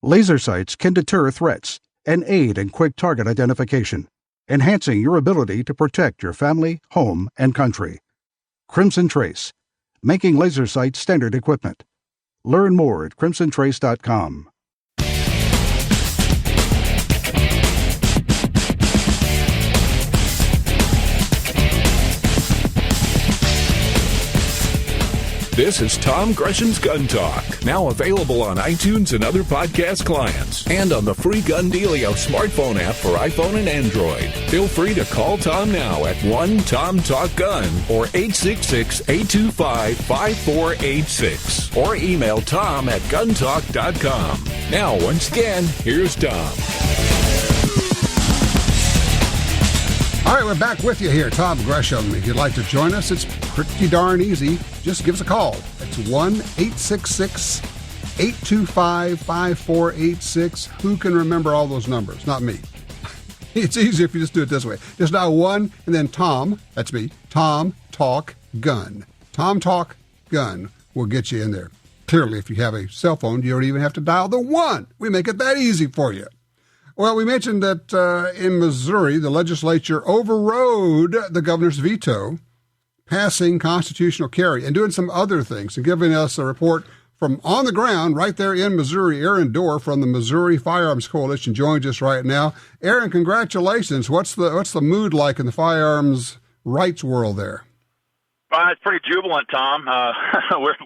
Laser sights can deter threats and aid in quick target identification, enhancing your ability to protect your family, home, and country. Crimson Trace, making laser sights standard equipment. Learn more at crimsontrace.com. This is Tom Gresham's Gun Talk, now available on iTunes and other podcast clients, and on the free Gun Dealio smartphone app for iPhone and Android. Feel free to call Tom now at 1-TOM-TALK-GUN or 866-825-5486, or email Tom at guntalk.com. Now, once again, here's Tom. All right, we're back with you here, Tom Gresham. If you'd like to join us, it's pretty darn easy. Just give us a call. It's 1-866-825-5486. Who can remember all those numbers? Not me. It's easier if you just do it this way. Just dial 1 and then Tom, that's me, Tom Talk Gun. Tom Talk Gun will get you in there. Clearly, if you have a cell phone, you don't even have to dial the 1. We make it that easy for you. Well, we mentioned that in Missouri, the legislature overrode the governor's veto, passing constitutional carry and doing some other things, and giving us a report from on the ground right there in Missouri. Aaron Dorr from the Missouri Firearms Coalition joins us right now. Aaron, congratulations. What's the mood like in the firearms rights world there? It's pretty jubilant, Tom.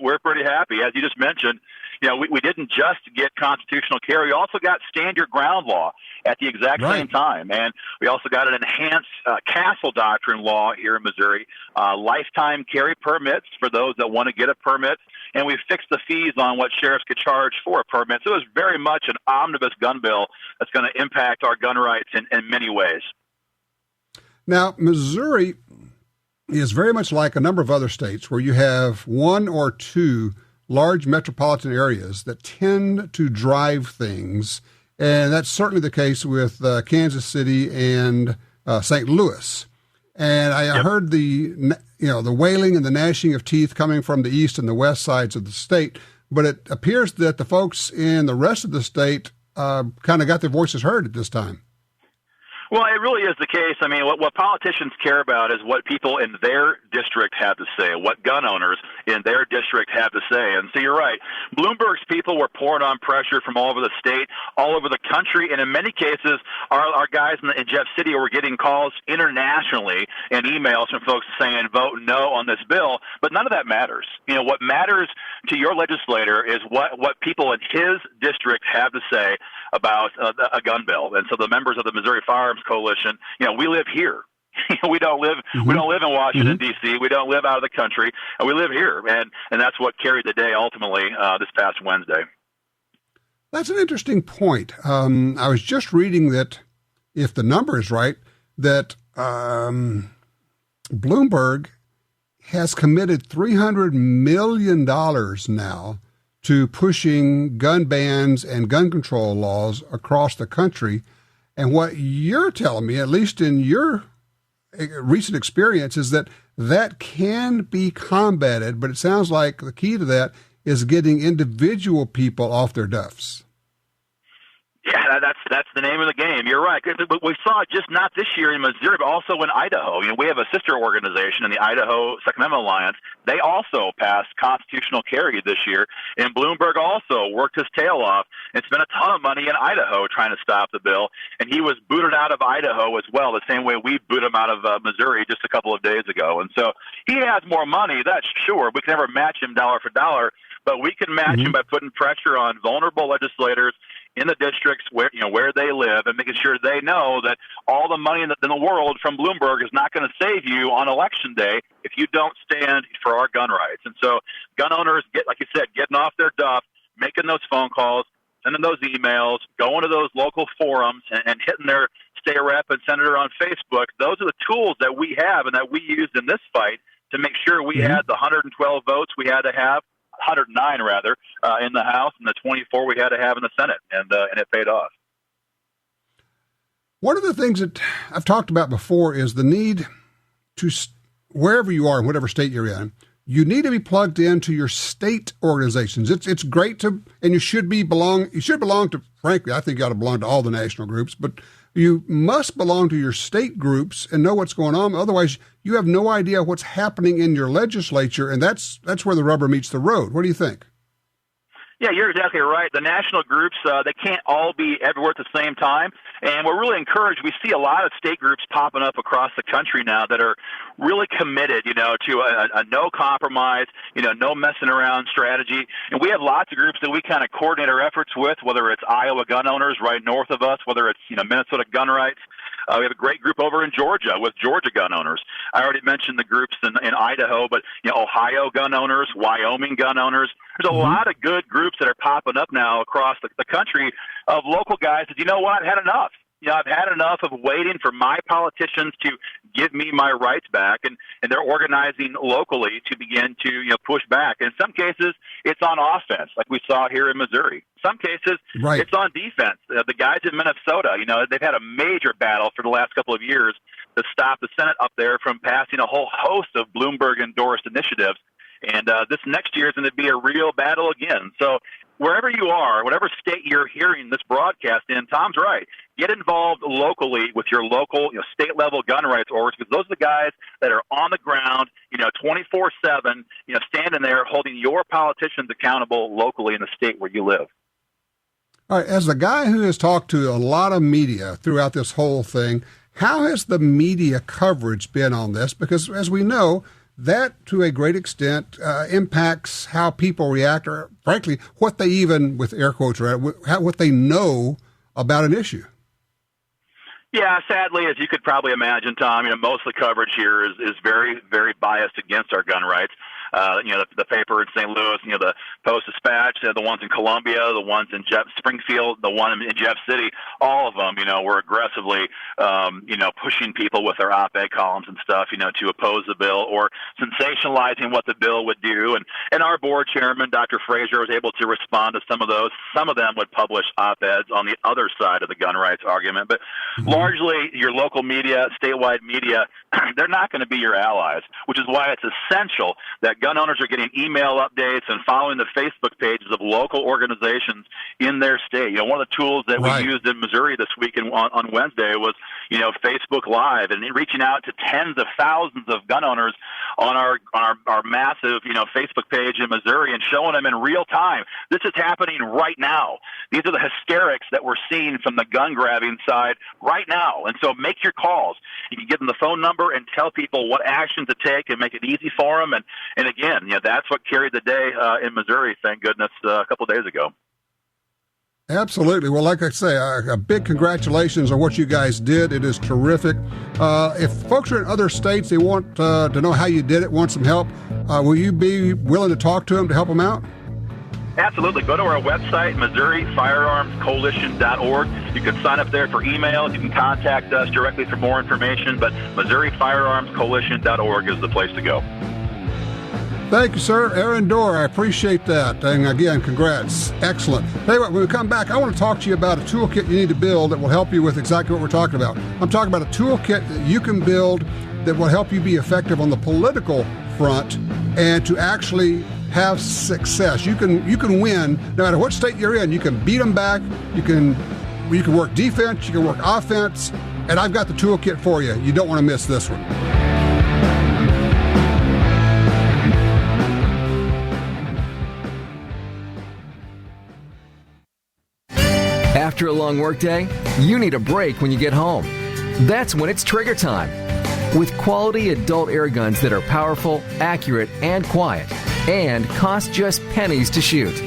We're pretty happy. As you just mentioned, we didn't just get constitutional carry. We also got stand your ground law at the exact same time. And we also got an enhanced castle doctrine law here in Missouri, lifetime carry permits for those that want to get a permit. And we fixed the fees on what sheriffs could charge for a permit. So it was very much an omnibus gun bill that's going to impact our gun rights in many ways. Now, Missouri is very much like a number of other states where you have one or two large metropolitan areas that tend to drive things, and that's certainly the case with Kansas City and St. Louis. And I heard the wailing and the gnashing of teeth coming from the east and the west sides of the state, but it appears that the folks in the rest of the state kind of got their voices heard at this time. Well, it really is the case. I mean, what politicians care about is what people in their district have to say, what gun owners in their district have to say. And so you're right. Bloomberg's people were pouring on pressure from all over the state, all over the country, and in many cases, our guys in Jeff City were getting calls internationally and emails from folks saying, vote no on this bill. But none of that matters. What matters to your legislator is what people in his district have to say about a gun bill. And so the members of the Missouri Firearms Coalition, we live here. We don't live in Washington, D.C. We don't live out of the country. And we live here. And that's what carried the day ultimately this past Wednesday. That's an interesting point. I was just reading that, if the number is right, that Bloomberg has committed $300 million now to pushing gun bans and gun control laws across the country. And what you're telling me, at least in your recent experience, is that can be combated, but it sounds like the key to that is getting individual people off their duffs. Yeah, that's the name of the game. You're right. But we saw it just not this year in Missouri, but also in Idaho. We have a sister organization in the Idaho Second Amendment Alliance. They also passed constitutional carry this year, and Bloomberg also worked his tail off and spent a ton of money in Idaho trying to stop the bill. And he was booted out of Idaho as well, the same way we booted him out of Missouri just a couple of days ago. And so he has more money, that's sure. We can never match him dollar for dollar, but we can match him by putting pressure on vulnerable legislators in the districts where they live, and making sure they know that all the money in the world from Bloomberg is not going to save you on election day if you don't stand for our gun rights. And so gun owners getting off their duff, making those phone calls, sending those emails, going to those local forums and hitting their state rep and senator on Facebook. Those are the tools that we have and that we used in this fight to make sure we had the 112 votes we had to have, 109 rather, in the House, and the 24 we had to have in the Senate, and it paid off. One of the things that I've talked about before is the need to, wherever you are, in whatever state you're in, you need to be plugged into your state organizations. It's great to, and you should belong to, frankly, I think you ought to belong to all the national groups, but you must belong to your state groups and know what's going on. Otherwise, you have no idea what's happening in your legislature, and that's where the rubber meets the road. What do you think? Yeah, you're exactly right. The national groups, they can't all be everywhere at the same time. And we're really encouraged. We see a lot of state groups popping up across the country now that are really committed, to a no compromise, no messing around strategy. And we have lots of groups that we kind of coordinate our efforts with, whether it's Iowa gun owners right north of us, whether it's, Minnesota gun rights. We have a great group over in Georgia with Georgia gun owners. I already mentioned the groups in Idaho, but Ohio gun owners, Wyoming gun owners. There's a lot of good groups that are popping up now across the country of local guys that, I've had enough. I've had enough of waiting for my politicians to give me my rights back, and they're organizing locally to begin to push back. In some cases, it's on offense, like we saw here in Missouri. Some cases, It's on defense. The guys in Minnesota, they've had a major battle for the last couple of years to stop the Senate up there from passing a whole host of Bloomberg-endorsed initiatives. And this next year is going to be a real battle again. So wherever you are, whatever state you're hearing this broadcast in, Tom's right. Get involved locally with your local, state-level gun rights orgs, because those are the guys that are on the ground, 24/7, standing there holding your politicians accountable locally in the state where you live. All right, as a guy who has talked to a lot of media throughout this whole thing, how has the media coverage been on this? Because as we know, that to a great extent impacts how people react, or frankly, what they even, with air quotes, what they know about an issue. Yeah, sadly, as you could probably imagine, Tom, most of the coverage here is very, very biased against our gun rights. The paper in St. Louis, the Post-Dispatch, the ones in Columbia, the ones in Springfield, the one in Jeff City, all of them, were aggressively, pushing people with their op-ed columns and stuff, to oppose the bill or sensationalizing what the bill would do. And our board chairman, Dr. Frazier, was able to respond to some of those. Some of them would publish op-eds on the other side of the gun rights argument. But largely, your local media, statewide media, they're not going to be your allies, which is why it's essential that gun owners are getting email updates and following the Facebook pages of local organizations in their state. One of the tools that we used in Missouri this week on Wednesday was, Facebook Live, and reaching out to tens of thousands of gun owners on our massive, Facebook page in Missouri and showing them in real time. This is happening right now. These are the hysterics that we're seeing from the gun grabbing side right now. And so make your calls. You can give them the phone number and tell people what action to take and make it easy for them. And again, that's what carried the day in Missouri, thank goodness, a couple of days ago. Absolutely. Well, like I say, a big congratulations on what you guys did. It is terrific. If folks are in other states, they want to know how you did it, want some help, will you be willing to talk to them to help them out? Absolutely. Go to our website, MissouriFirearmsCoalition.org. You can sign up there for emails. You can contact us directly for more information, but MissouriFirearmsCoalition.org is the place to go. Thank you, sir. Aaron Dorr, I appreciate that. And again, congrats. Excellent. Tell you what, when we come back, I want to talk to you about a toolkit you need to build that will help you with exactly what we're talking about. I'm talking about a toolkit that you can build that will help you be effective on the political front and to actually have success. You can win no matter what state you're in. You can beat them back. You can work defense. You can work offense. And I've got the toolkit for you. You don't want to miss this one. After a long workday, you need a break when you get home. That's when it's trigger time. With quality adult air guns that are powerful, accurate, and quiet, and cost just pennies to shoot.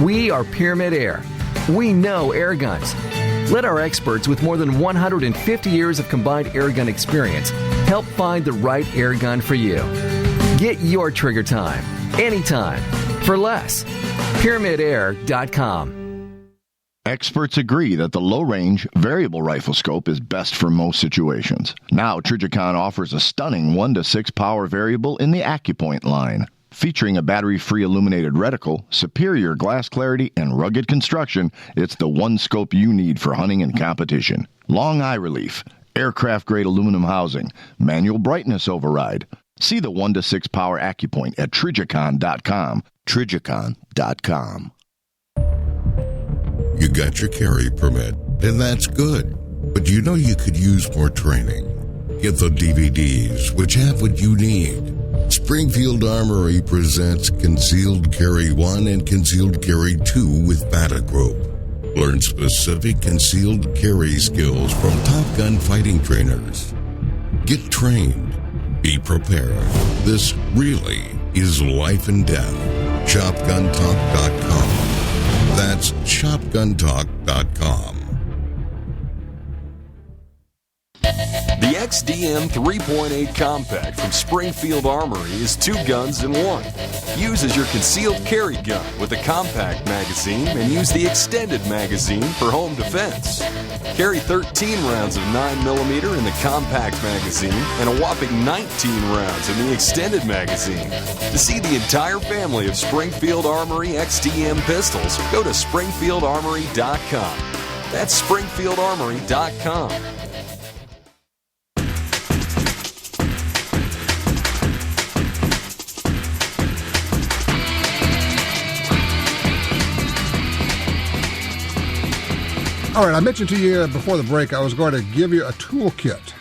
We are Pyramid Air. We know air guns. Let our experts with more than 150 years of combined air gun experience help find the right air gun for you. Get your trigger time, anytime, for less. PyramidAir.com. Experts agree that the low-range variable rifle scope is best for most situations. Now, Trijicon offers a stunning 1-to-6 power variable in the AccuPoint line. Featuring a battery-free illuminated reticle, superior glass clarity, and rugged construction, it's the one scope you need for hunting and competition. Long eye relief, aircraft-grade aluminum housing, manual brightness override, See the 1 to 6 power AccuPoint at Trijicon.com. Trijicon.com. You got your carry permit, and that's good. But you know you could use more training. Get the DVDs, which have what you need. Springfield Armory presents Concealed Carry 1 and Concealed Carry 2 with Bata Group. Learn specific concealed carry skills from Top Gun fighting trainers. Get trained. Be prepared. This really is life and death. ShopGunTalk.com. That's ShopGunTalk.com. The XDM 3.8 Compact from Springfield Armory is 2 guns in 1. Use as your concealed carry gun with a compact magazine and use the extended magazine for home defense. Carry 13 rounds of 9mm in the compact magazine and a whopping 19 rounds in the extended magazine. To see the entire family of Springfield Armory XDM pistols, go to SpringfieldArmory.com. That's SpringfieldArmory.com. All right, I mentioned to you before the break I was going to give you a toolkit,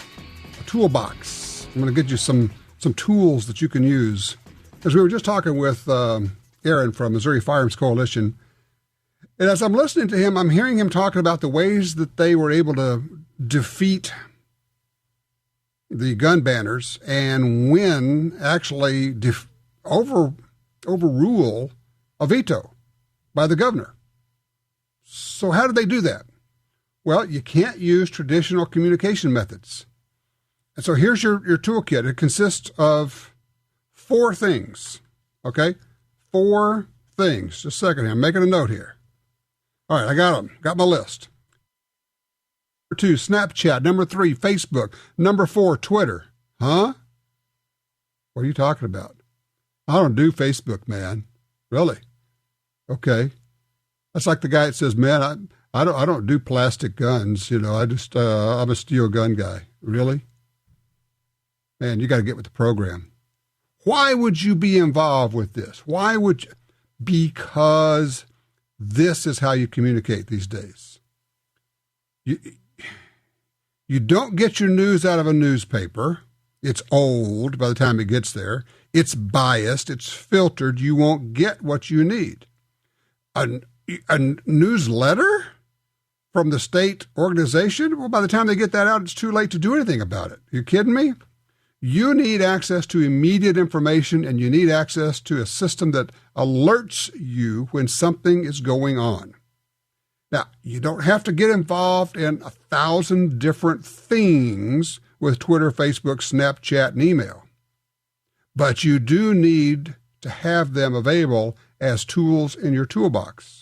a toolbox. I'm going to get you some tools that you can use. As we were just talking with Aaron from Missouri Firearms Coalition, and as I'm listening to him, I'm hearing him talking about the ways that they were able to defeat the gun banners and win, actually overrule a veto by the governor. So how did they do that? Well, you can't use traditional communication methods. And so here's your toolkit. It consists of 4 things, okay? 4 things. Just a second here. I'm making a note here. All right, I got them. Got my list. Number 2, Snapchat. Number 3, Facebook. Number 4, Twitter. Huh? What are you talking about? I don't do Facebook, man. Really? Okay. That's like the guy that says, man, I don't do plastic guns. You know, I'm a steel gun guy. Really? Man, you got to get with the program. Why would you be involved with this? Why would you? Because this is how you communicate these days. You don't get your news out of a newspaper. It's old by the time it gets there. It's biased. It's filtered. You won't get what you need. A newsletter from the state organization? Well, by the time they get that out, it's too late to do anything about it. You kidding me? You need access to immediate information, and you need access to a system that alerts you when something is going on. Now, you don't have to get involved in 1,000 different things with Twitter, Facebook, Snapchat, and email. But you do need to have them available as tools in your toolbox.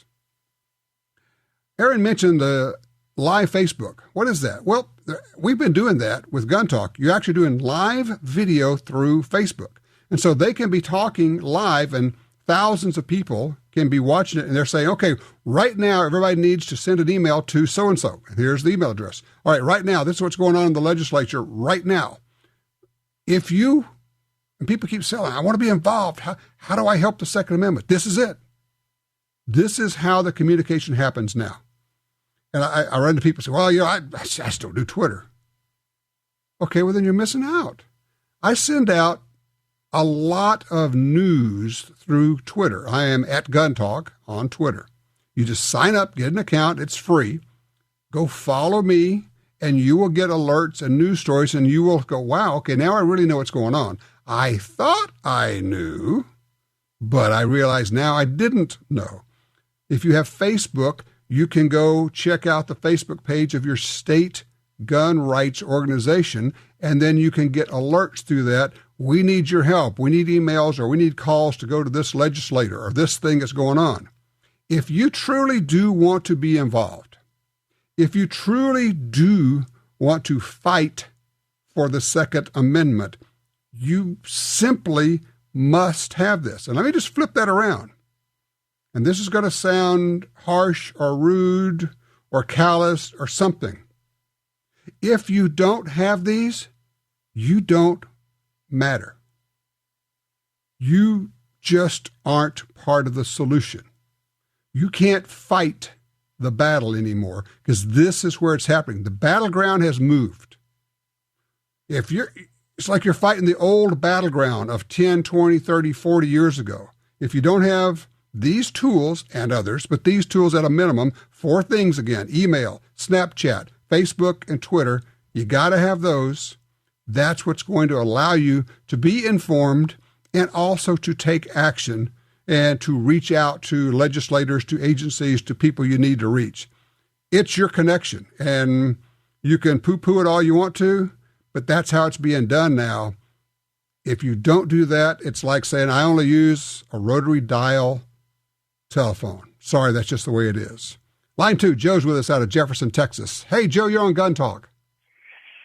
Aaron mentioned the live Facebook. What is that? Well, we've been doing that with Gun Talk. You're actually doing live video through Facebook. And so they can be talking live and thousands of people can be watching it and they're saying, okay, right now everybody needs to send an email to so-and-so. And here's the email address. All right, right now, this is what's going on in the legislature right now. And people keep saying, I want to be involved. How do I help the Second Amendment? This is it. This is how the communication happens now. And I run to people and say, well, you know, I still do Twitter. Okay, well, then you're missing out. I send out a lot of news through Twitter. I am at Gun Talk on Twitter. You just sign up, get an account. It's free. Go follow me, and you will get alerts and news stories, and you will go, wow, okay, now I really know what's going on. I thought I knew, but I realize now I didn't know. If you have Facebook, you can go check out the Facebook page of your state gun rights organization, and then you can get alerts through that. We need your help. We need emails or we need calls to go to this legislator or this thing that's going on. If you truly do want to be involved, if you truly do want to fight for the Second Amendment, you simply must have this. And let me just flip that around. And this is going to sound harsh or rude or callous or something. If you don't have these, you don't matter. you just aren't part of the solution. You can't fight the battle anymore because this is where it's happening. The battleground has moved. It's like you're fighting the old battleground of 10, 20, 30, 40 years ago. If you don't have these tools and others, but these tools at a minimum, 4 things again: email, Snapchat, Facebook, and Twitter. You got to have those. That's what's going to allow you to be informed and also to take action and to reach out to legislators, to agencies, to people you need to reach. It's your connection, and you can poo-poo it all you want to, but that's how it's being done now. If you don't do that, it's like saying, I only use a rotary dial telephone. Sorry, that's just the way it is. Line 2, Joe's with us out of Jefferson, Texas. Hey, Joe, you're on Gun Talk.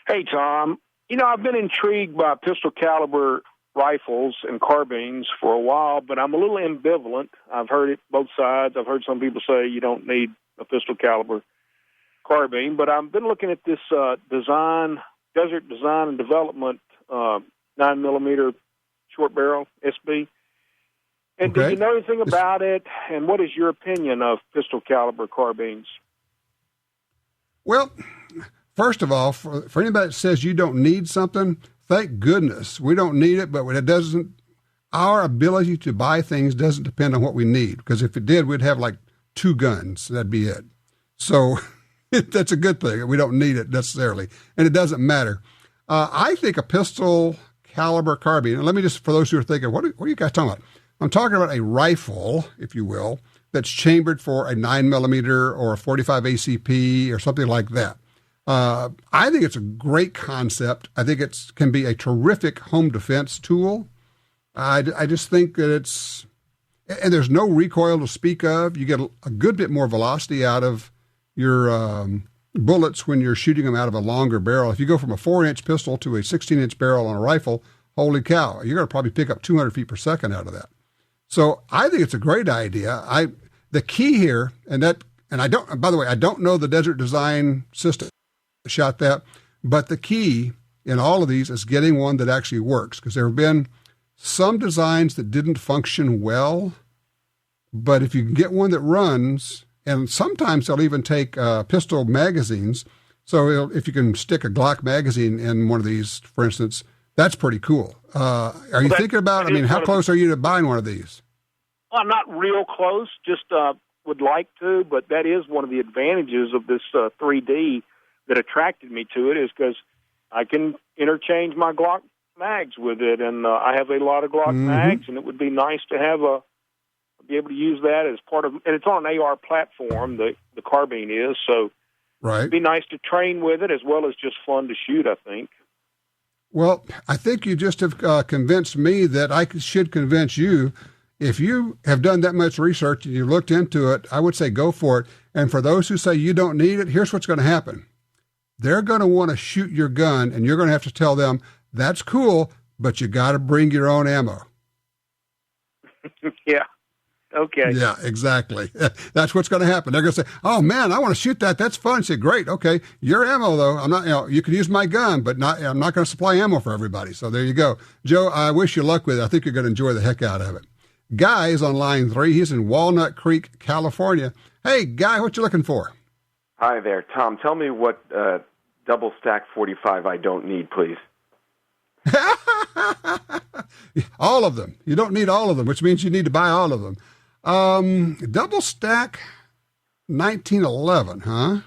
Hey, Tom. I've been intrigued by pistol caliber rifles and carbines for a while, but I'm a little ambivalent. I've heard it both sides. I've heard some people say you don't need a pistol caliber carbine, but I've been looking at this Desert Design and Development 9mm short barrel SB. And do you know anything about it? And what is your opinion of pistol caliber carbines? Well, first of all, for anybody that says you don't need something, thank goodness we don't need it, but it doesn't. Our ability to buy things doesn't depend on what we need, because if it did, we'd have like 2 guns. That'd be it. So that's a good thing. We don't need it necessarily, and it doesn't matter. I think a pistol caliber carbine, and let me just, for those who are thinking, what are you guys talking about? I'm talking about a rifle, if you will, that's chambered for a 9mm or a 45 ACP or something like that. I think it's a great concept. I think it can be a terrific home defense tool. I just think that and there's no recoil to speak of. You get a good bit more velocity out of your bullets when you're shooting them out of a longer barrel. If you go from a 4-inch pistol to a 16-inch barrel on a rifle, holy cow, you're going to probably pick up 200 feet per second out of that. So I think it's a great idea. The key here, and I don't, by the way, I don't know the Desert Design system shot that, but the key in all of these is getting one that actually works, because there have been some designs that didn't function well, but if you can get one that runs, and sometimes they'll even take pistol magazines. So if you can stick a Glock magazine in one of these, for instance, that's pretty cool. Are you thinking about, how close are you to buying one of these? Well, I'm not real close, just would like to, but that is one of the advantages of this 3D that attracted me to it, is because I can interchange my Glock mags with it, and I have a lot of Glock mags, and it would be nice to be able to use that as part of, and it's on an AR platform, the carbine is, so it'd be nice to train with it as well as just fun to shoot, I think. Well, I think you just have convinced me that I should convince you. If you have done that much research and you looked into it, I would say go for it. And for those who say you don't need it, here's what's going to happen. They're going to want to shoot your gun, and you're going to have to tell them, that's cool, but you got to bring your own ammo. Yeah. Okay. Yeah, exactly. That's what's going to happen. They're going to say, oh, man, I want to shoot that. That's fun. Say, great. Okay. Your ammo, though, I'm not, you can use my gun, but I'm not going to supply ammo for everybody. So there you go. Joe, I wish you luck with it. I think you're going to enjoy the heck out of it. Guy is on line 3. He's in Walnut Creek, California. Hey, Guy, what you looking for? Hi there. Tom, tell me what double stack 45 I don't need, please. All of them. You don't need all of them, which means you need to buy all of them. Double stack 1911, huh?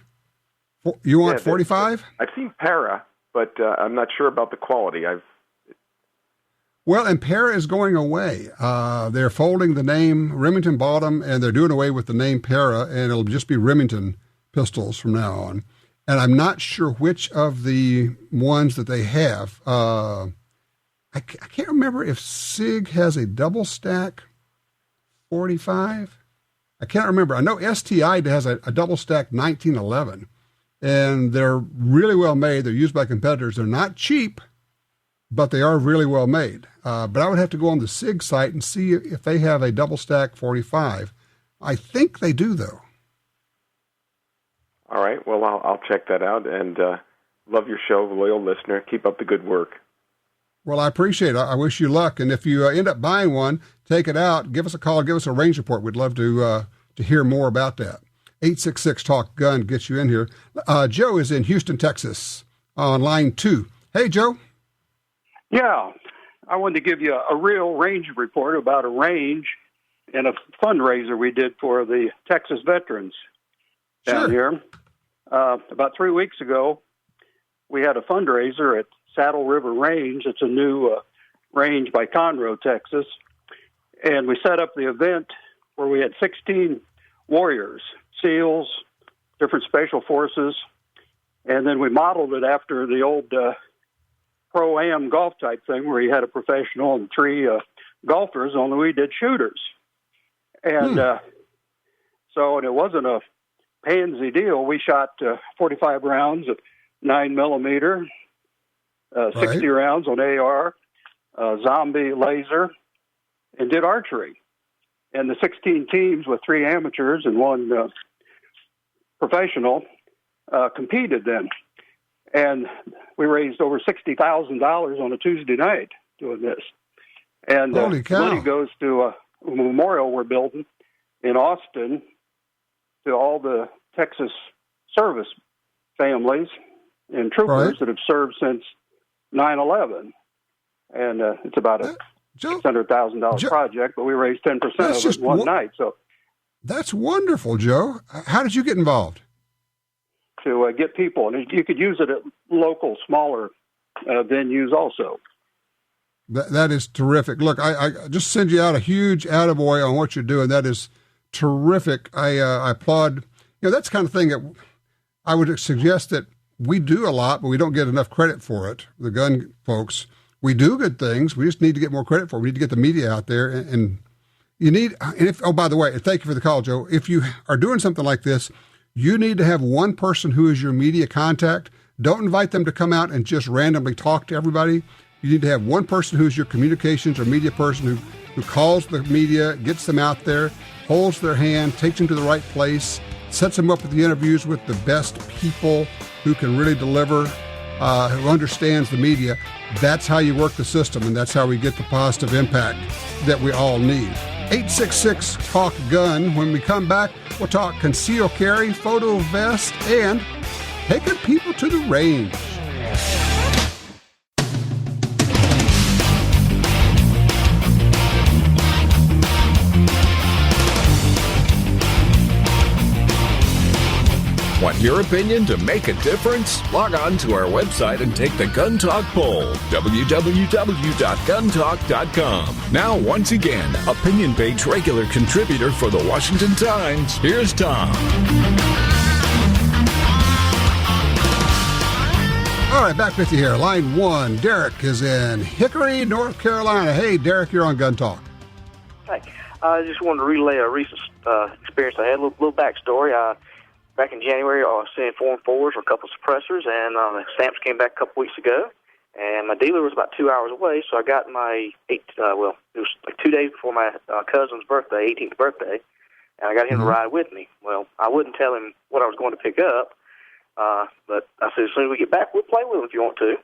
You want 45? I've seen Para, but I'm not sure about the quality. Well, and Para is going away. They're folding the name. Remington bought them, and they're doing away with the name Para, and it'll just be Remington pistols from now on. And I'm not sure which of the ones that they have. I can't remember if SIG has a double stack 45. I can't remember. I know STI has a double stack 1911, and they're really well made. They're used by competitors. They're not cheap, but they are really well made. But I would have to go on the SIG site and see if they have a double stack 45. I think they do, though. All right. Well, I'll check that out, and love your show, loyal listener. Keep up the good work. Well, I appreciate it. I wish you luck. And if you end up buying one, take it out, give us a call, give us a range report. We'd love to hear more about that. 866-TALK-GUN gets you in here. Joe is in Houston, Texas, on line 2. Hey, Joe. Yeah, I wanted to give you a real range report about a range and a fundraiser we did for the Texas veterans down here. About 3 weeks ago, we had a fundraiser at Saddle River Range. It's a new range by Conroe, Texas. And we set up the event where we had 16 warriors, SEALs, different special forces, and then we modeled it after the old pro-am golf type thing where you had a professional and 3 golfers, only we did shooters. And so it wasn't a pansy deal. We shot 45 rounds of 9mm, 60 rounds on AR, zombie laser, and did archery. And the 16 teams with 3 amateurs and 1 professional competed then. And we raised over $60,000 on a Tuesday night doing this. And holy cow. Money goes to a memorial we're building in Austin to all the Texas service families and troopers that have served since 9/11. And it's about a $600,000 project, but we raised 10% of it one night. So that's wonderful, Joe. How did you get involved? To get people, and you could use it at local, smaller venues also. That is terrific. Look, I just send you out a huge attaboy on what you're doing. That is terrific. I applaud. That's the kind of thing that I would suggest that we do a lot, but we don't get enough credit for it. The gun folks, we do good things. We just need to get more credit for it. We need to get the media out there, and you need. And if, oh, by the way, thank you for the call, Joe. If you are doing something like this, you need to have one person who is your media contact. Don't invite them to come out and just randomly talk to everybody. You need to have one person who's your communications or media person who calls the media, gets them out there, holds their hand, takes them to the right place, sets them up with the interviews with the best people who can really deliver, who understands the media. That's how you work the system, and that's how we get the positive impact that we all need. 866-TALK-GUN. When we come back, we'll talk conceal carry, photo vest, and taking people to the range. Want your opinion to make a difference? Log on to our website and take the Gun Talk poll, www.guntalk.com. Now, once again, opinion page regular contributor for the Washington Times, here's Tom. All right, back with you here. Line 1, Derek is in Hickory, North Carolina. Hey, Derek, you're on Gun Talk. Hey, I just wanted to relay a recent experience I had, a little backstory. Back in January, I was sending 4 and 4s or a couple of suppressors, and the stamps came back a couple weeks ago. And my dealer was about 2 hours away, so I got my it was like 2 days before my cousin's birthday, 18th birthday, and I got him to ride with me. Well, I wouldn't tell him what I was going to pick up, but I said, as soon as we get back, we'll play with them if you want to.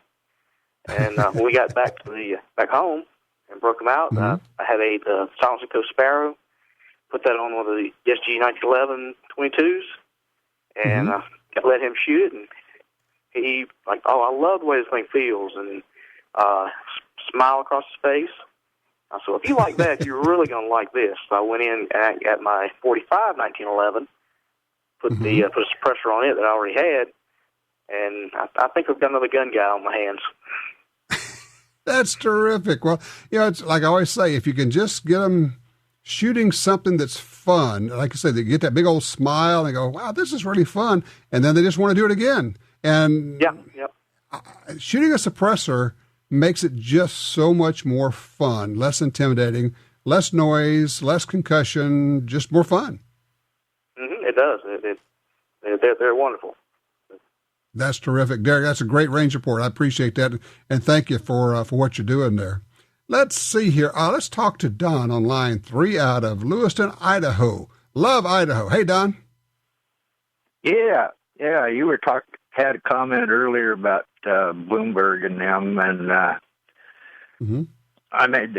And when we got back to back home and broke them out, I had a Silencer Co. Sparrow, put that on one of the SG 1911 22s, and let him shoot it, and he I love the way this thing feels, and smile across his face. I said, if you like that, you're really going to like this. So I went in and got my 45 1911, put the put a suppressor on it that I already had, and I think I've got another gun guy on my hands. That's terrific. Well, it's like I always say, if you can just get them shooting something that's fun, like I said, they get that big old smile and they go, wow, this is really fun. And then they just want to do it again. And shooting a suppressor makes it just so much more fun, less intimidating, less noise, less concussion, just more fun. It does. They're wonderful. That's terrific. Derek, that's a great range report. I appreciate that. And thank you for what you're doing there. Let's see here. Let's talk to Don on line 3 out of Lewiston, Idaho. Love Idaho. Hey, Don. Yeah. You had a comment earlier about Bloomberg and them, and Mm-hmm. I made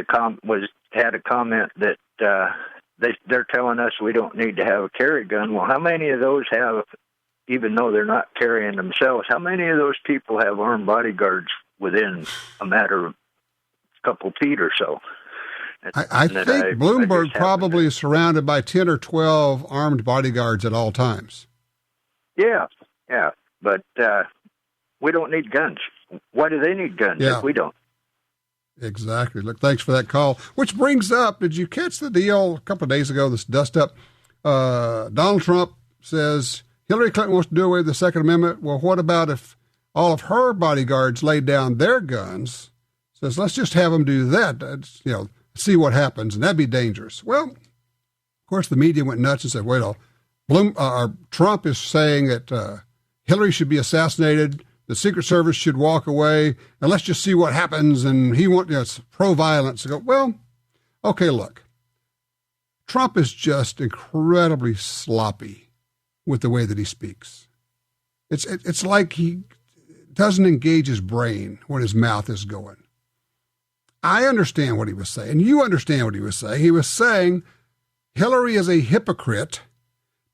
had a comment that they're telling us we don't need to have a carry gun. Well, how many of those have, even though they're not carrying themselves, how many of those people have armed bodyguards within a matter of a couple feet or so? I think Bloomberg probably is surrounded by 10 or 12 armed bodyguards at all times. Yeah. But we don't need guns. Why do they need guns if we don't? Exactly. Look, thanks for that call. Which brings up, did you catch the deal a couple of days ago, this dust-up? Donald Trump says Hillary Clinton wants to do away with the Second Amendment. Well, what about if all of her bodyguards laid down their guns? Says, let's just have them do that. See what happens, and that'd be dangerous. Well, of course, the media went nuts and said, wait, Trump is saying that Hillary should be assassinated, the Secret Service should walk away, and let's just see what happens, and it's pro-violence. I go, well, okay, look, Trump is just incredibly sloppy with the way that he speaks. It's like he doesn't engage his brain when his mouth is going. I understand what he was saying. You understand what he was saying. He was saying Hillary is a hypocrite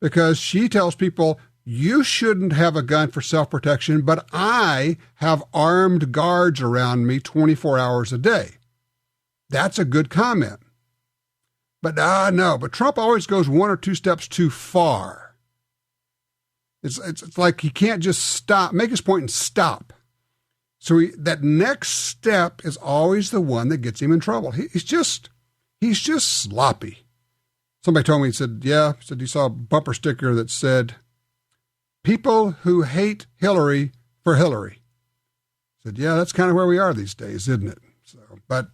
because she tells people, you shouldn't have a gun for self-protection, but I have armed guards around me 24 hours a day. That's a good comment. But but Trump always goes one or two steps too far. It's like he can't just make his point and stop. So that next step is always the one that gets him in trouble. He's just sloppy. Somebody told me, he said he saw a bumper sticker that said, people who hate Hillary for Hillary. I said, that's kind of where we are these days, isn't it? So, but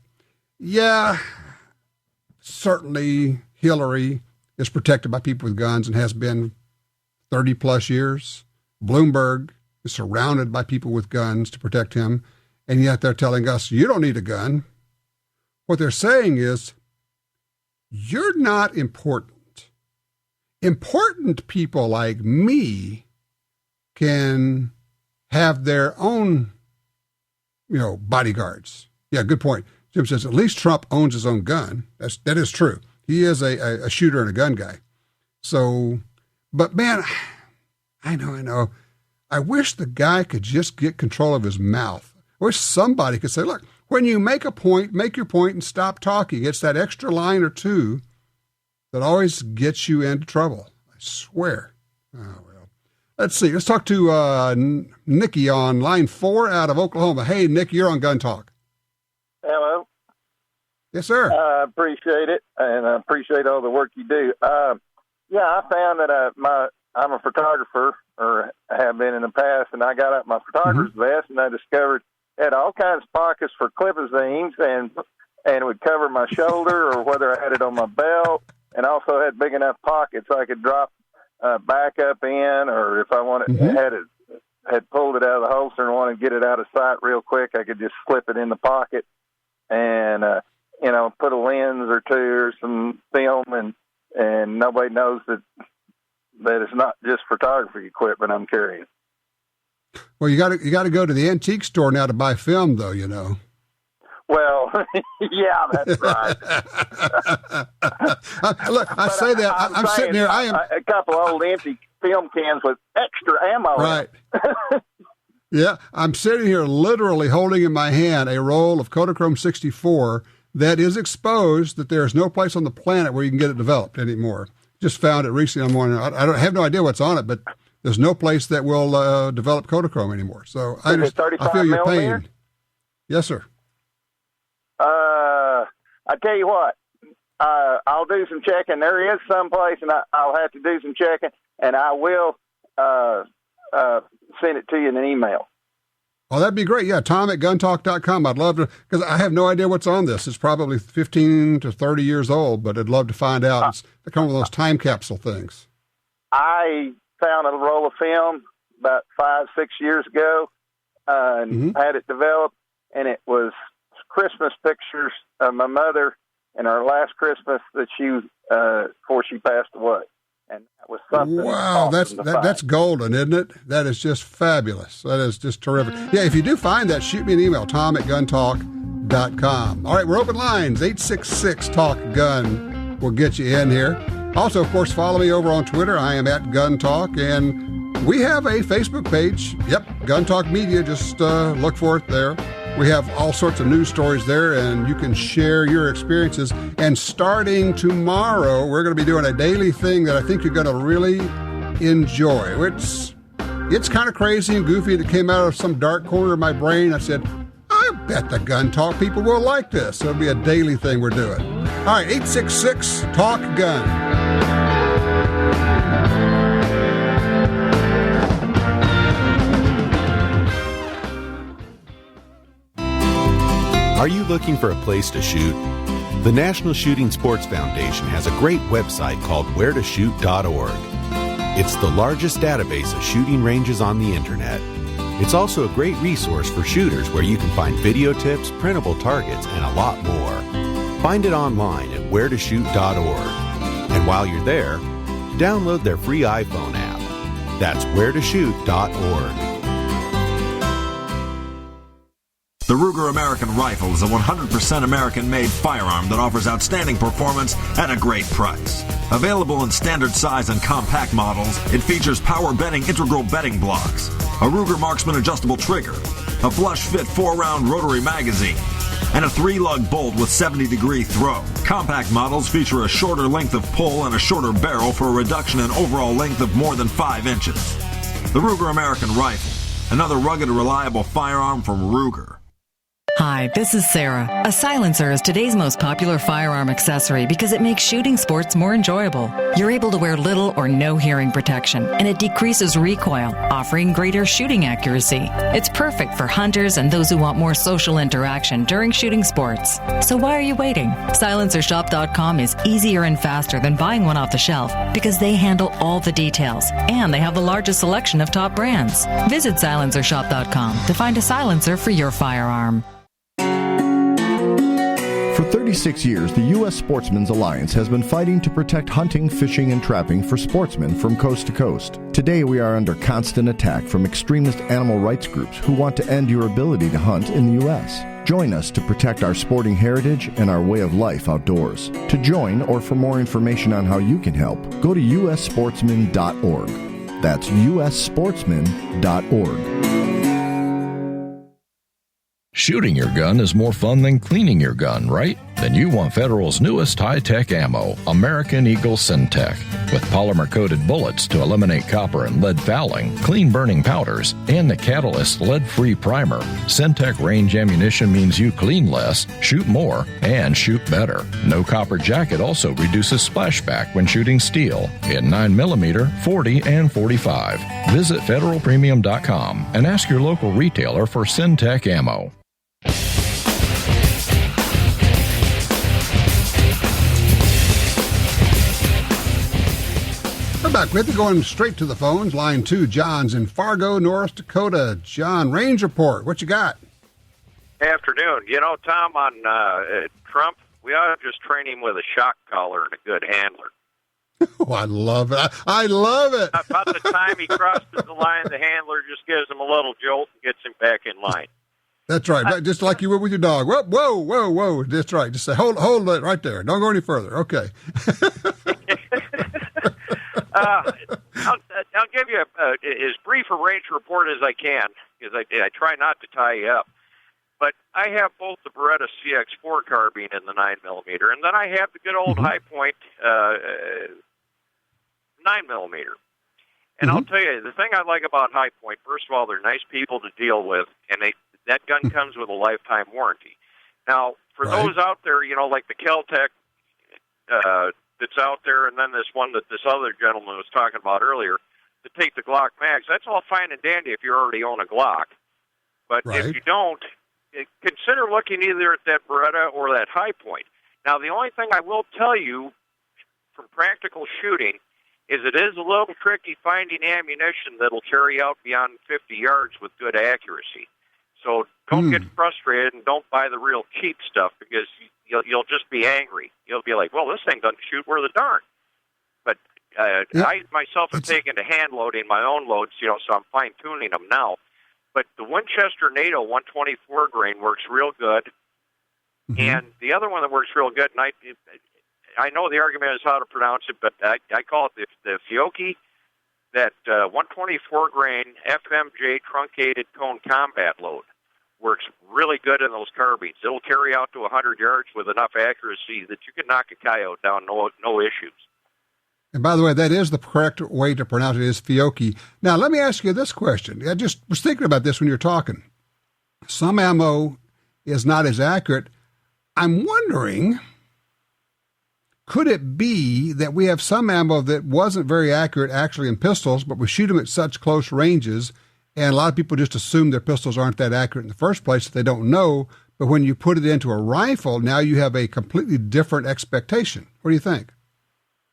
certainly Hillary is protected by people with guns and has been 30 plus years. Bloomberg is surrounded by people with guns to protect him, and yet they're telling us, you don't need a gun. What they're saying is, you're not important. Important people like me can have their own, bodyguards. Yeah, good point. Jim says, at least Trump owns his own gun. That is true. He is a shooter and a gun guy. So, but man, I know. I wish the guy could just get control of his mouth. I wish somebody could say, look, when you make a point, make your point and stop talking. It's that extra line or two that always gets you into trouble. I swear. Oh, well. Let's see. Let's talk to Nikki on line 4 out of Oklahoma. Hey, Nick, you're on Gun Talk. Hello. Yes, sir. I appreciate it, and I appreciate all the work you do. I found that I'm a photographer, or have been in the past, and I got out my photographer's vest, and I discovered it had all kinds of pockets for clipazines, and it would cover my shoulder, or whether I had it on my belt, and also had big enough pockets I could drop back up in, or if I wanted had pulled it out of the holster and wanted to get it out of sight real quick, I could just slip it in the pocket, and put a lens or two or some film, and nobody knows that it's not just photography equipment I'm carrying. Well, you got to go to the antique store now to buy film, though. Well, yeah, that's right. Look, I'm sitting here. I am a couple of old empty film cans with extra ammo. Right. Yeah, I'm sitting here literally holding in my hand a roll of Kodachrome 64 that is exposed. That there is no place on the planet where you can get it developed anymore. Just found it recently. I have no idea what's on it, but there's no place that will develop Kodachrome anymore. So I feel your pain. Yes, sir. I tell you what, I'll do some checking. There is some place, and I'll have to do some checking, and I will send it to you in an email. Oh, that'd be great. Yeah, Tom@guntalk.com. I'd love to, because I have no idea what's on this. It's probably 15 to 30 years old, but I'd love to find out. It's kind of those time capsule things. I found a roll of film about 5-6 years ago and had it developed, and it was Christmas pictures of my mother and our last Christmas that before she passed away. And that was something. Wow, that's golden, isn't it? That is just fabulous. That is just terrific. Yeah, if you do find that, shoot me an email, Tom@guntalk.com. TomTalkGun.com. All right, we're open lines. 866-TALK-GUN will get you in here. Also, of course, follow me over on Twitter. I am at Gun Talk, and we have a Facebook page. Yep, Gun Talk Media. Just look for it there. We have all sorts of news stories there, and you can share your experiences. And starting tomorrow, we're going to be doing a daily thing that I think you're going to really enjoy. It's kind of crazy and goofy. It came out of some dark corner of my brain. I said, I bet the Gun Talk people will like this. So it'll be a daily thing we're doing. All right, 866-TALK-GUN. Are you looking for a place to shoot? The National Shooting Sports Foundation has a great website called wheretoshoot.org. It's the largest database of shooting ranges on the internet. It's also a great resource for shooters where you can find video tips, printable targets, and a lot more. Find it online at wheretoshoot.org. And while you're there, download their free iPhone app. That's wheretoshoot.org. The Ruger American Rifle is a 100% American-made firearm that offers outstanding performance at a great price. Available in standard size and compact models, it features power bedding integral bedding blocks, a Ruger Marksman adjustable trigger, a flush-fit 4-round rotary magazine, and a 3-lug bolt with 70-degree throw. Compact models feature a shorter length of pull and a shorter barrel for a reduction in overall length of more than 5 inches. The Ruger American Rifle, another rugged and reliable firearm from Ruger. Hi, this is Sarah. A silencer is today's most popular firearm accessory because it makes shooting sports more enjoyable. You're able to wear little or no hearing protection, and it decreases recoil, offering greater shooting accuracy. It's perfect for hunters and those who want more social interaction during shooting sports. So why are you waiting? SilencerShop.com is easier and faster than buying one off the shelf because they handle all the details, and they have the largest selection of top brands. Visit SilencerShop.com to find a silencer for your firearm. For 36 years, the U.S. Sportsmen's Alliance has been fighting to protect hunting, fishing, and trapping for sportsmen from coast to coast. Today, we are under constant attack from extremist animal rights groups who want to end your ability to hunt in the U.S. Join us to protect our sporting heritage and our way of life outdoors. To join or for more information on how you can help, go to ussportsman.org. That's ussportsman.org. Shooting your gun is more fun than cleaning your gun, right? Then you want Federal's newest high-tech ammo, American Eagle Syntech. With polymer-coated bullets to eliminate copper and lead fouling, clean burning powders, and the Catalyst lead-free primer, Syntech range ammunition means you clean less, shoot more, and shoot better. No copper jacket also reduces splashback when shooting steel in 9mm, 40, and 45. Visit federalpremium.com and ask your local retailer for Syntech ammo. We're back with you, going straight to the phones. Line 2, John's in Fargo, North Dakota. John, range report. What you got? Afternoon. You know, Tom, on Trump, we ought to just train him with a shock collar and a good handler. Oh, I love it. I love it. About the time he crosses the line, the handler just gives him a little jolt and gets him back in line. That's right. Just like you would with your dog. Whoa, whoa, whoa, whoa. That's right. Just say, hold it right there. Don't go any further. Okay. I'll give you as brief a range report as I can, because I try not to tie you up. But I have both the Beretta CX4 carbine and the 9mm, and then I have the good old High Point 9mm. And I'll tell you, the thing I like about High Point, first of all, they're nice people to deal with, and that gun comes with a lifetime warranty. Now, for those out there, you know, like the Kel-Tec that's out there, and then this one that this other gentleman was talking about earlier, to take the Glock mags, that's all fine and dandy if you already own a Glock. But if you don't, consider looking either at that Beretta or that High Point. Now, the only thing I will tell you from practical shooting is it is a little tricky finding ammunition that'll carry out beyond 50 yards with good accuracy. So don't get frustrated and don't buy the real cheap stuff, because you'll just be angry. You'll be like, well, this thing doesn't shoot worth a darn. But I myself have taken to hand loading my own loads, you know, so I'm fine-tuning them now. But the Winchester NATO 124 grain works real good. And the other one that works real good, and I know the argument is how to pronounce it, but I call it the Fiocchi, that 124 grain FMJ truncated cone combat load. Works really good in those carbines. It'll carry out to 100 yards with enough accuracy that you can knock a coyote down, no issues. And by the way, that is the correct way to pronounce it, is Fiocchi. Now, let me ask you this question. I just was thinking about this when you're talking. Some ammo is not as accurate. I'm wondering, could it be that we have some ammo that wasn't very accurate actually in pistols, but we shoot them at such close ranges, and a lot of people just assume their pistols aren't that accurate in the first place if they don't know, but when you put it into a rifle, now you have a completely different expectation. What do you think?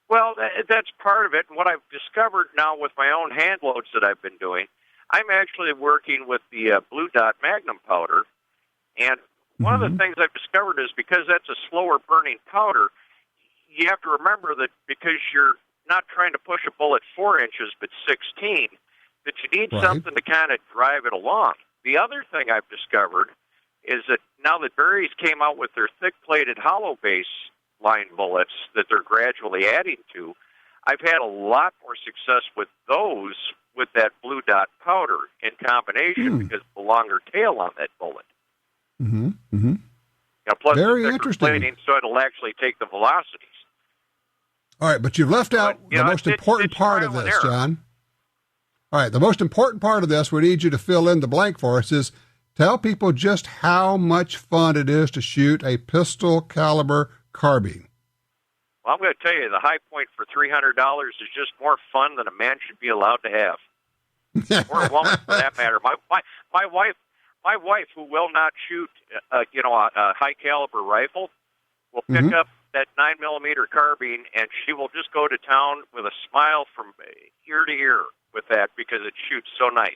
Well, that's part of it. And what I've discovered now with my own hand loads that I've been doing, I'm actually working with the Blue Dot Magnum powder. And one of the things I've discovered is because that's a slower burning powder, you have to remember that because you're not trying to push a bullet 4 inches but 16, that you need something to kind of drive it along. The other thing I've discovered is that now that Berry's came out with their thick-plated hollow base line bullets that they're gradually adding to, I've had a lot more success with those with that Blue Dot powder in combination because of the longer tail on that bullet. Plus Very the thicker interesting. plating, so it'll actually take the velocities. All right, but you've left out the most important part of this, John. All right, the most important part of this, we need you to fill in the blank for us, is tell people just how much fun it is to shoot a pistol caliber carbine. Well, I'm going to tell you, the high point for $300 is just more fun than a man should be allowed to have, or a woman for that matter. My wife, who will not shoot, a high caliber rifle, will pick up that 9mm carbine, and she will just go to town with a smile from ear to ear with that because it shoots so nice.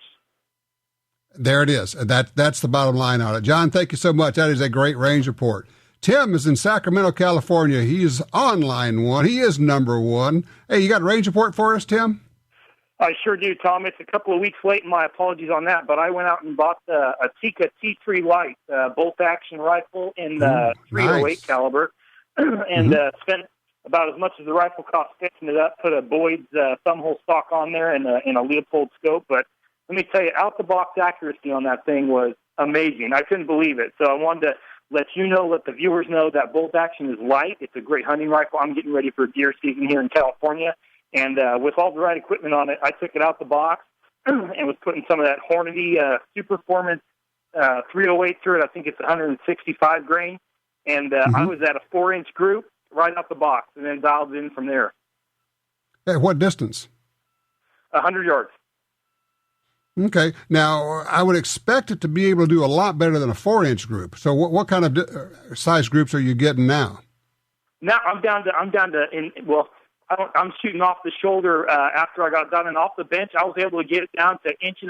There it is. That's the bottom line on it. John, thank you so much. That is a great range report. Tim is in Sacramento, California. He's on line one. He is number one. Hey, you got a range report for us, Tim? I sure do, Tom. It's a couple of weeks late, and my apologies on that, but I went out and bought a Tikka T3 Light bolt-action rifle in the .308 caliber, and spent about as much as the rifle cost fixing it up, put a Boyd's thumbhole stock on there and a Leopold scope. But let me tell you, out-the-box accuracy on that thing was amazing. I couldn't believe it. So I wanted to let you know, let the viewers know that bolt-action is light. It's a great hunting rifle. I'm getting ready for deer season here in California. And with all the right equipment on it, I took it out the box and was putting some of that Hornady Superformance 308 through it. I think it's 165 grain. And I was at a 4-inch group right out the box and then dialed in from there. At what distance? 100 yards. Okay. Now, I would expect it to be able to do a lot better than a 4-inch group. So what kind of size groups are you getting now? Now I'm down to I'm shooting off the shoulder after I got done, and off the bench, I was able to get it down to 1.5 inches,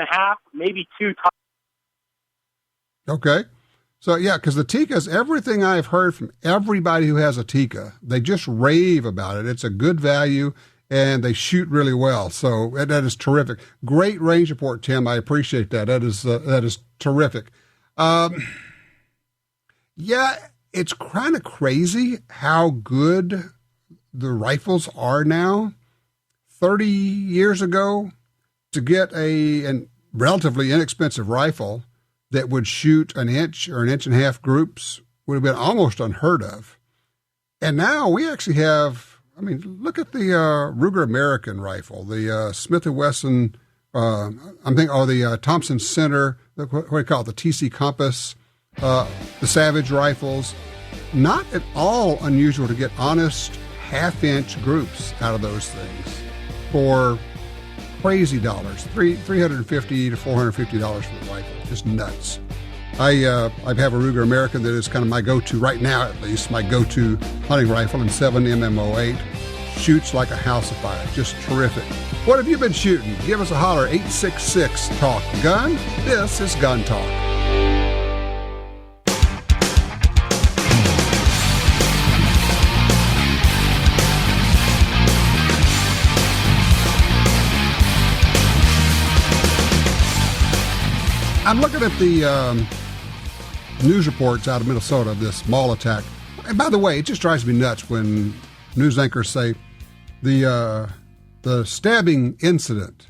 maybe 2 times. Okay. So, yeah, because the Tikkas, everything I've heard from everybody who has a Tikka, they just rave about it. It's a good value, and they shoot really well. So that is terrific. Great range report, Tim. I appreciate that. That is terrific. Yeah, it's kind of crazy how good the rifles are now. 30 years ago, to get a relatively inexpensive rifle that would shoot 1 inch or 1.5 inch groups would have been almost unheard of. And now we actually have, look at the Ruger American rifle, the Smith & Wesson, the Thompson Center, what do you call it, the TC Compass, the Savage rifles. Not at all unusual to get honest 1/2 inch groups out of those things for crazy dollars, $350 to $450 for the rifle. Just nuts. I have a Ruger American that is kind of my go-to right now, at least, my go-to hunting rifle in 7mm08. Shoots like a house of fire. Just terrific. What have you been shooting? Give us a holler, 866-TALK-GUN. This is Gun Talk. I'm looking at the news reports out of Minnesota of this mall attack. And by the way, it just drives me nuts when news anchors say the stabbing incident.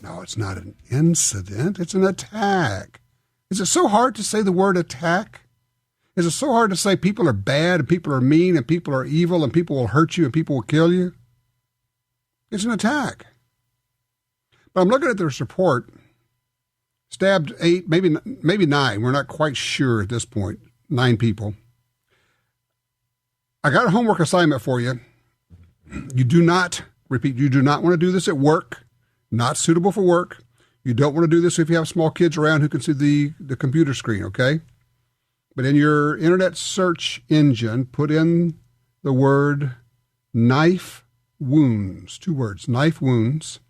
No, it's not an incident. It's an attack. Is it so hard to say the word attack? Is it so hard to say people are bad and people are mean and people are evil and people will hurt you and people will kill you? It's an attack. But I'm looking at this report. Stabbed 8, maybe 9. We're not quite sure at this point. 9 people. I got a homework assignment for you. You do not want to do this at work. Not suitable for work. You don't want to do this if you have small kids around who can see the computer screen, okay? But in your internet search engine, put in the word knife wounds. 2 words, knife wounds.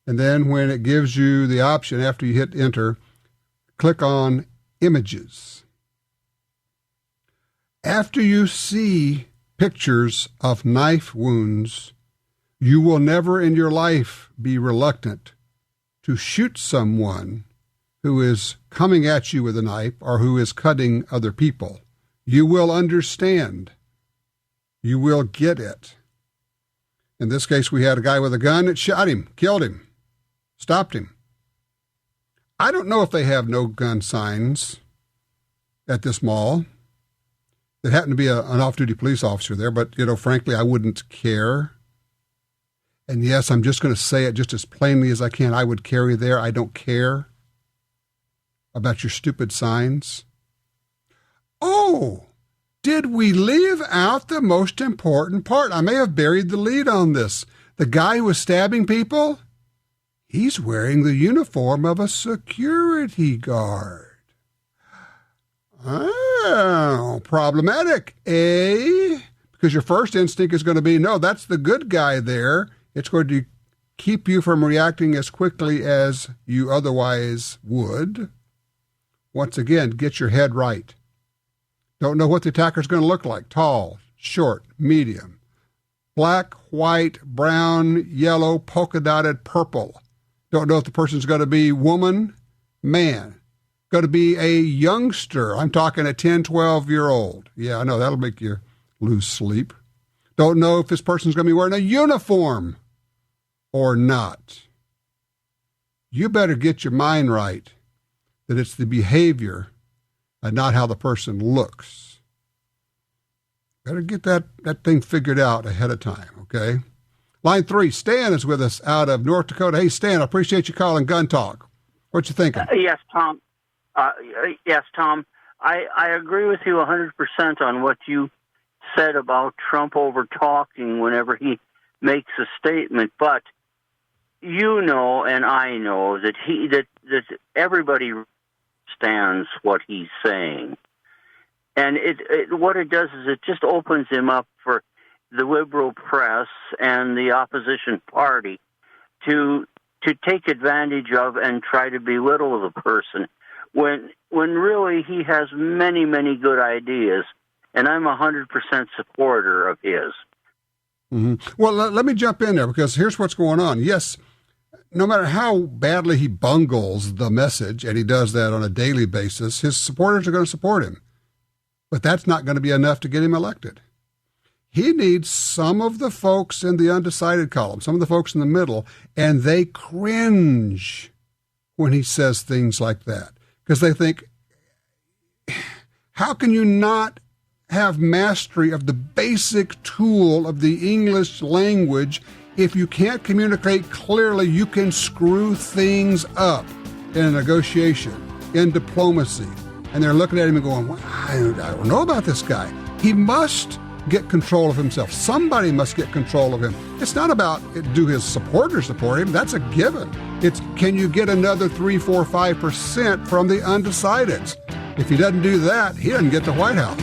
And then when it gives you the option after you hit enter, click on images. After you see pictures of knife wounds, you will never in your life be reluctant to shoot someone who is coming at you with a knife or who is cutting other people. You will understand. You will get it. In this case, we had a guy with a gun that shot him, killed him, stopped him. I don't know if they have no gun signs at this mall. There happened to be an off-duty police officer there, but, frankly, I wouldn't care. And yes, I'm just going to say it just as plainly as I can. I would carry there. I don't care about your stupid signs. Oh, did we leave out the most important part? I may have buried the lead on this. The guy who was stabbing people, he's wearing the uniform of a security guard. Oh, problematic, eh? Because your first instinct is going to be, no, that's the good guy there. It's going to keep you from reacting as quickly as you otherwise would. Once again, get your head right. Don't know what the attacker's going to look like. Tall, short, medium, black, white, brown, yellow, polka-dotted, purple. Don't know if the person's going to be woman, man. Going to be a youngster. I'm talking a 10, 12-year-old. Yeah, I know, that'll make you lose sleep. Don't know if this person's going to be wearing a uniform or not. You better get your mind right that it's the behavior and not how the person looks. Better get that thing figured out ahead of time, okay? Line 3, Stan is with us out of North Dakota. Hey, Stan, I appreciate you calling Gun Talk. What you thinking? Yes, Tom. I agree with you 100% on what you said about Trump over talking whenever he makes a statement, but you know and I know that that everybody understands what he's saying. And what it does is it just opens him up for the liberal press and the opposition party to take advantage of and try to belittle the person when really he has many, many good ideas, and I'm 100% supporter of his. Mm-hmm. Well, let me jump in there, because here's what's going on. Yes, no matter how badly he bungles the message, and he does that on a daily basis, his supporters are going to support him. But that's not going to be enough to get him elected. He needs some of the folks in the undecided column, some of the folks in the middle, and they cringe when he says things like that, because they think, how can you not have mastery of the basic tool of the English language? If you can't communicate clearly, you can screw things up in a negotiation, in diplomacy. And they're looking at him and going, well, I don't know about this guy. He must get control of himself. Somebody must get control of him. It's not about do his supporters support him. That's a given. It's can you get another 3, 4, 5% from the undecideds? If he doesn't do that, he doesn't get the White House.